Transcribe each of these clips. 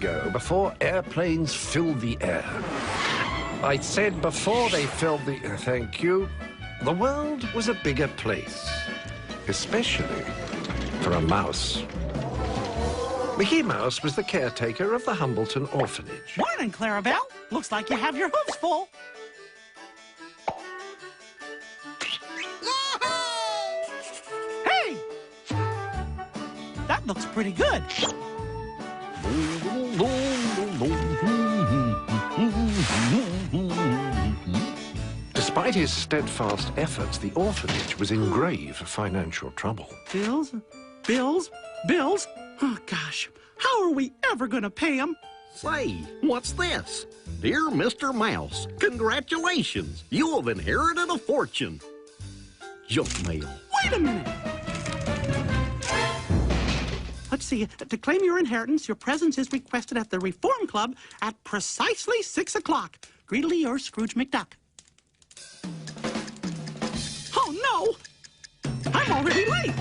ago, before airplanes filled the air. I said before they filled the... Thank you. The world was a bigger place, especially for a mouse. Mickey Mouse was the caretaker of the Humbleton orphanage. Morning, Clarabelle. Looks like you have your hooves full. Hey! That looks pretty good. Despite his steadfast efforts, the orphanage was in grave financial trouble. Bills? Bills? Bills? Oh, gosh. How are we ever going to pay them? Say, what's this? Dear Mr. Mouse, congratulations. You have inherited a fortune. Junk mail. Wait a minute. Let's see. To claim your inheritance, your presence is requested at the Reform Club at precisely 6 o'clock. Greedily yours, Scrooge McDuck. Oh, no! I'm already late.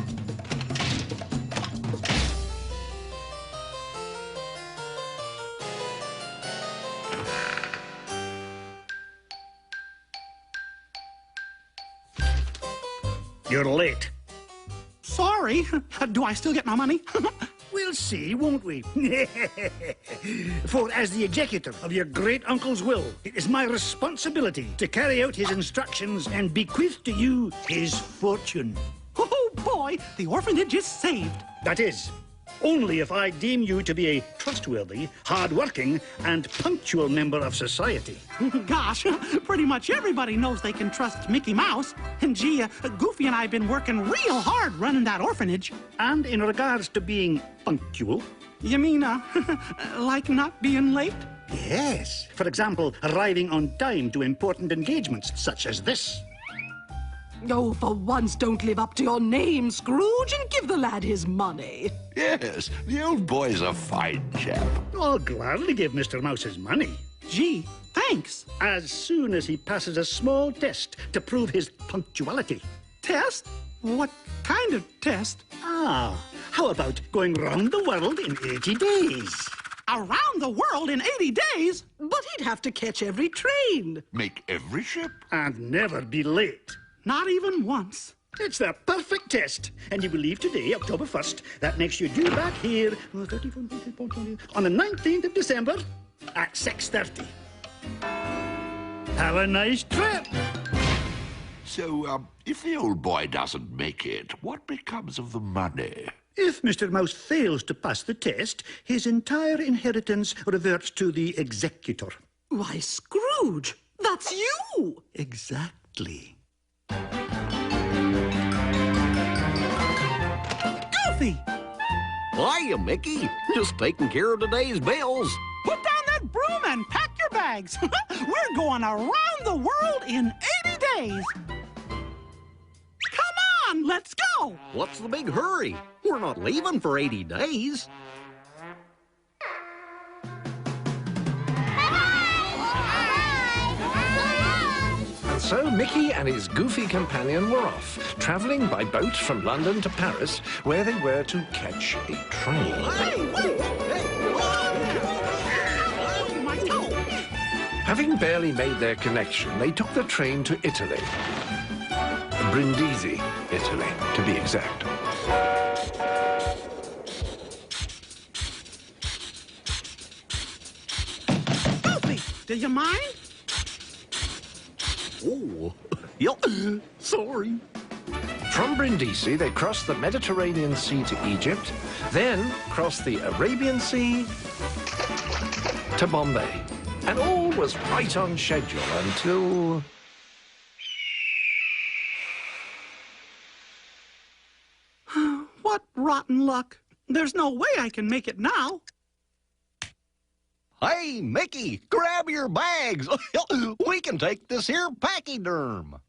You're late. Sorry. Do I still get my money? We'll see, won't we? For as the executor of your great-uncle's will, it is my responsibility to carry out his instructions and bequeath to you his fortune. Oh, boy, the orphanage is saved. That is, only if I deem you to be a trustworthy, hard-working, and punctual member of society. Gosh, pretty much everybody knows they can trust Mickey Mouse. And gee, Goofy and I have been working real hard running that orphanage. And in regards to being punctual? You mean, like not being late? Yes. For example, arriving on time to important engagements such as this. Oh, for once, don't live up to your name, Scrooge, and give the lad his money. Yes, the old boy's a fine chap. I'll gladly give Mr. Mouse his money. Gee, thanks. As soon as he passes a small test to prove his punctuality. Test? What kind of test? How about going round the world in 80 days? Around the world in 80 days? But he'd have to catch every train. Make every ship. And never be late. Not even once. It's the perfect test. And you will leave today, October 1st. That makes you due back here on the 19th of December at 6:30. Have a nice trip. So, if the old boy doesn't make it, what becomes of the money? If Mr. Mouse fails to pass the test, his entire inheritance reverts to the executor. Why, Scrooge, that's you! Exactly. Goofy! Hiya, Mickey. Just taking care of today's bills. Put down that broom and pack your bags. We're going around the world in 80 days. Come on, let's go. What's the big hurry? We're not leaving for 80 days. And so Mickey and his goofy companion were off, travelling by boat from London to Paris, where they were to catch a train. My toe. Having barely made their connection, they took the train to Italy. Brindisi, Italy, to be exact. Goofy, do you mind? Oh, yep. Sorry. From Brindisi, they crossed the Mediterranean Sea to Egypt, then crossed the Arabian Sea to Bombay. And all was right on schedule until... What rotten luck. There's no way I can make it now. Hey, Mickey, grab your bags. We can take this here pachyderm.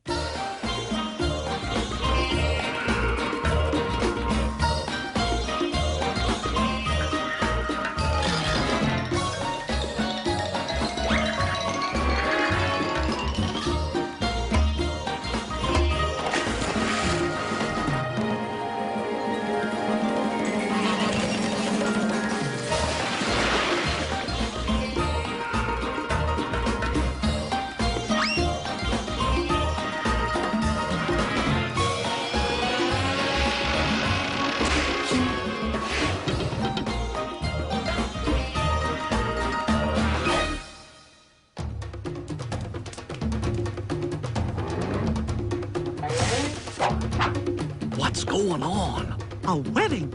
What's going on? A wedding.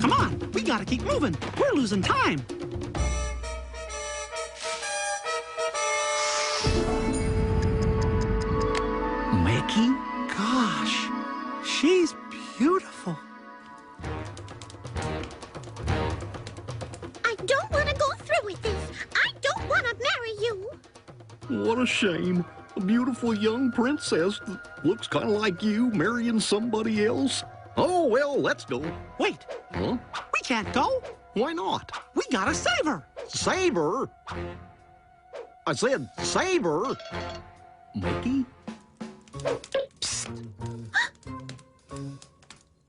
Come on, we gotta keep moving. We're losing time. Mickey? Gosh, she's beautiful. I don't want to go through with this. I don't want to marry you. What a shame. A beautiful young princess that looks kind of like you marrying somebody else. Oh, well, let's go. Wait, Huh? we can't go. Why not? We gotta save her. Save her? I said save her. Mickey?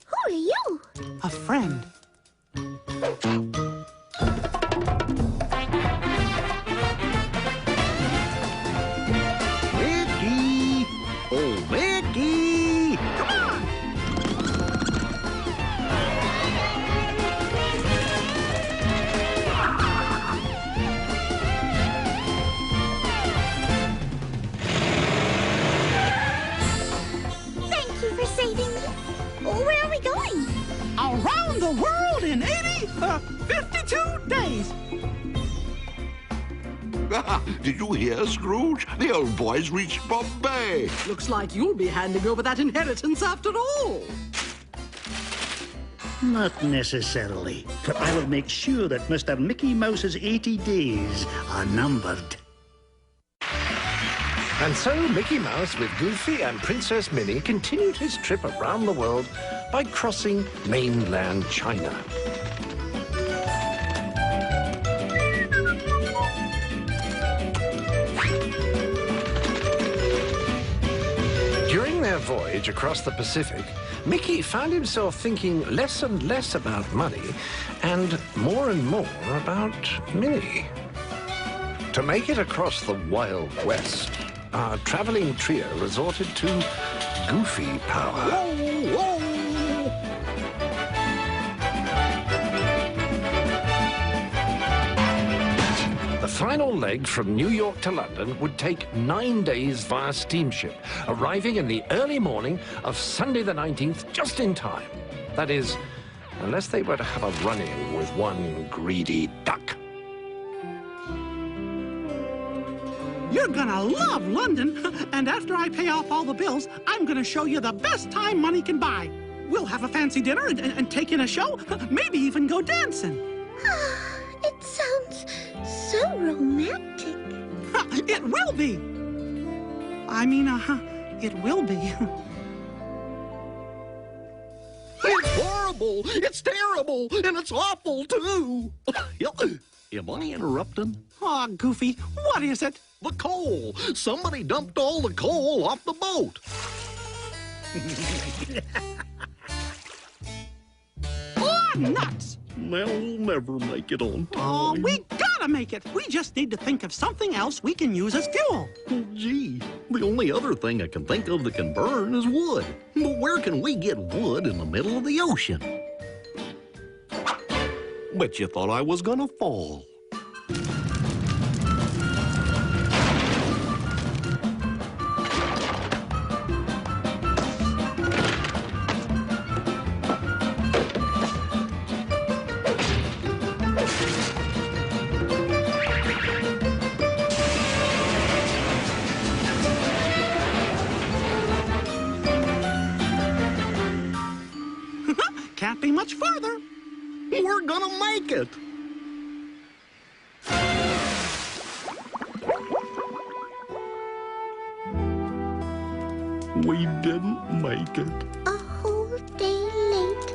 Who are you? A friend. Mickey! Oh, Mickey! Come on! Thank you for saving me. Where are we going? Around the world in 52 days. Did you hear, Scrooge? The old boy's reached Bombay. Looks like you'll be handing over that inheritance after all. Not necessarily, for I will make sure that Mr. Mickey Mouse's 80 days are numbered. And so Mickey Mouse with Goofy and Princess Minnie continued his trip around the world by crossing mainland China. During their voyage across the Pacific, Mickey found himself thinking less and less about money and more about Minnie. To make it across the Wild West, our traveling trio resorted to Goofy power. Whoa, whoa! The final leg from New York to London would take 9 days via steamship, arriving in the early morning of Sunday the 19th just in time. That is, unless they were to have a run-in with one greedy duck. You're gonna love London. And after I pay off all the bills, I'm gonna show you the best time money can buy. We'll have a fancy dinner and take in a show, maybe even go dancing. It sounds so romantic. It will be. I mean, it will be. It's horrible! It's terrible! And it's awful, too! Am I interrupting? Oh, Goofy, what is it? The coal! Somebody dumped all the coal off the boat! Oh, nuts! Well, we'll never make it on Oh, time. we gotta make it. We just need to think of something else we can use as fuel. Oh, gee, the only other thing I can think of that can burn is wood. But where can we get wood in the middle of the ocean? Bet you thought I was gonna fall. Can't be much farther. We're gonna make it! We didn't make it. A whole day late.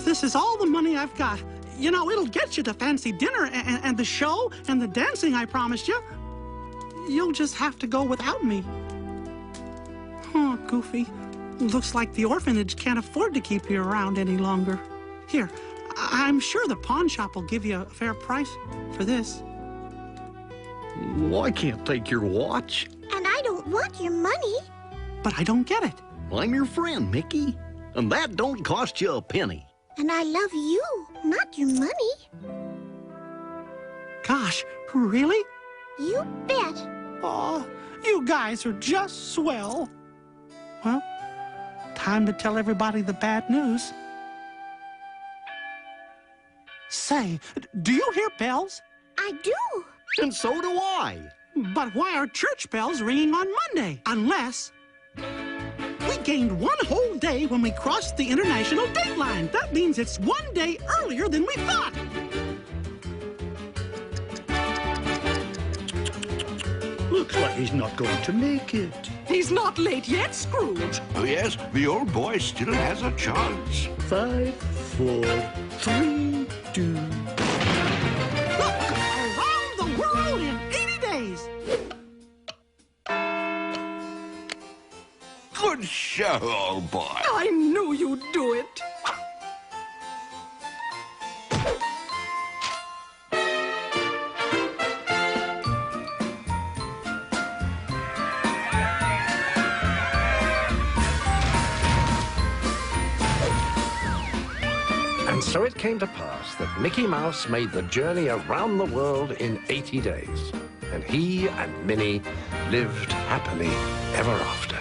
This is all the money I've got. You know, it'll get you the fancy dinner and the show and the dancing I promised you. You'll just have to go without me. Oh, Goofy. Looks like the orphanage can't afford to keep you around any longer. Here, I'm sure the pawn shop will give you a fair price for this. Well, I can't take your watch. And I don't want your money. But I don't get it. I'm your friend, Mickey. And that don't cost you a penny. And I love you, not your money. Gosh, really? You bet. Oh, you guys are just swell. Well, time to tell everybody the bad news. Say, do you hear bells? I do. And so do I. But why are church bells ringing on Monday? Unless we gained one whole day when we crossed the international date line. That means it's one day earlier than we thought. Looks like he's not going to make it. He's not late yet, Scrooge. Oh, yes, the old boy still has a chance. 5, 4, 3, 2. Look, around the world in 80 days. Good show, old boy. I knew you'd do it. And so it came to pass that Mickey Mouse made the journey around the world in 80 days. And he and Minnie lived happily ever after.